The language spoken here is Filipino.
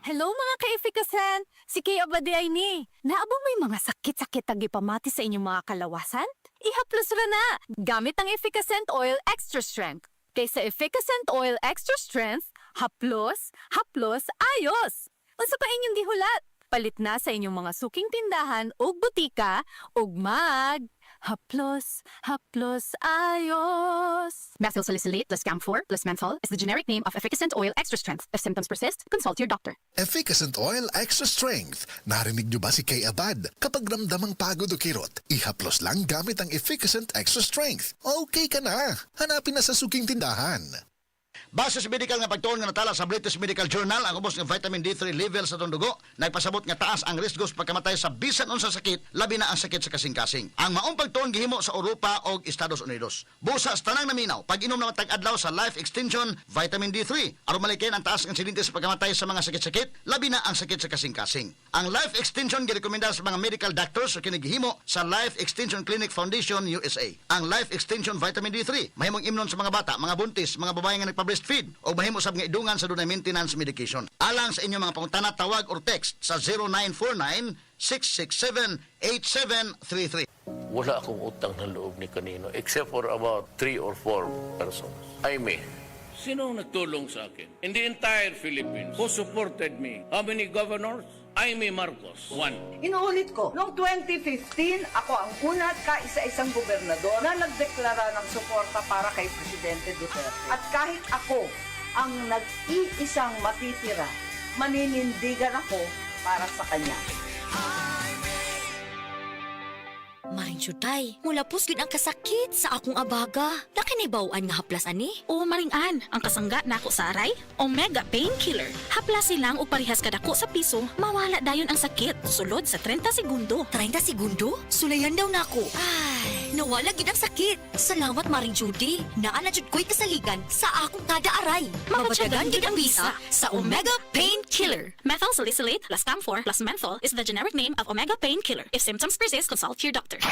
Hello mga ka-efikasan! Si Kay Abaday ni. Naabang may mga sakit-sakit tagi pamati sa inyong mga kalawasan? Ihaplos ra na! Gamit ang Efficacent Oil Extra Strength. Kaysa Efficacent Oil Extra Strength, haplos, ayos! Unsa pa inyong gihulat? Palit na sa inyong mga suking tindahan o butika o haplos, ayos! Methyl salicylate plus camphor plus menthol is the generic name of Efficacent Oil Extra Strength. If symptoms persist, consult your doctor. Efficacent Oil Extra Strength. Narinig niyo ba si Kay Abad? Kapag ramdamang pagod o kirot, ihaplos lang gamit ang Efficacent Extra Strength. Okay ka na. Hanapin na sa suking tindahan. Base sa medical nga pagtuon nga natala sa British Medical Journal, ang ubos ng vitamin D3 level sa itong dugo, nagpasabot nga taas ang risko sa pagkamatay sa bisan unsa sakit, labi na ang sakit sa kasing-kasing. Ang maong pagtuon gihimo sa Europa o Estados Unidos. Busa sa tanang naminaw, pag-inom ng tag-adlaw sa Life Extension Vitamin D3, aron malikin ang taas ng insidente sa pagkamatay sa mga sakit-sakit, labi na ang sakit sa kasing-kasing. Ang Life Extension girekomenda sa mga medical doctors sa kinigihimo sa Life Extension Clinic Foundation USA. Ang Life Extension Vitamin D3 mahimong imnon sa mga bata, mga buntis, mga babae nga nagpa-breastfeed o mahimo sab nga idungan sa dunay maintenance medication. Alang sa inyong mga pangutana, tawag or text sa 0949-667-8733. Wala akong utang na loob ni kanino except for about 3 or 4 persons. Jaime, sino ang nagtulong sa akin? In the entire Philippines, who supported me? How many governors? Jaime Marcos, 1. Inuulit ko, noong 2015, ako ang una at kaisa-isang gobernador na nagdeklara ng suporta para kay Presidente Duterte. At kahit ako ang nag-iisang matitira, maninindigan ako para sa kanya. Maring syutay, mula pusgid ang kasakit sa akong abaga. Nakinibawaan nga haplas ani? O maring-an, ang kasangga nako sa aray, Omega Painkiller. Haplas silang o parihas kadako sa piso, mawala dayon ang sakit sulod sa 30 segundo. 30 segundo? Sulayan daw nako. Ay, nawala gid ang sakit. Salamat Maring Judy. Naa na jud ko'y kasaligan sa akong kada aray. Mabatiagan gid ang bisa sa Omega Painkiller. Methyl salicylate plus camphor plus menthol is the generic name of Omega Painkiller. If symptoms persist, consult your doctor.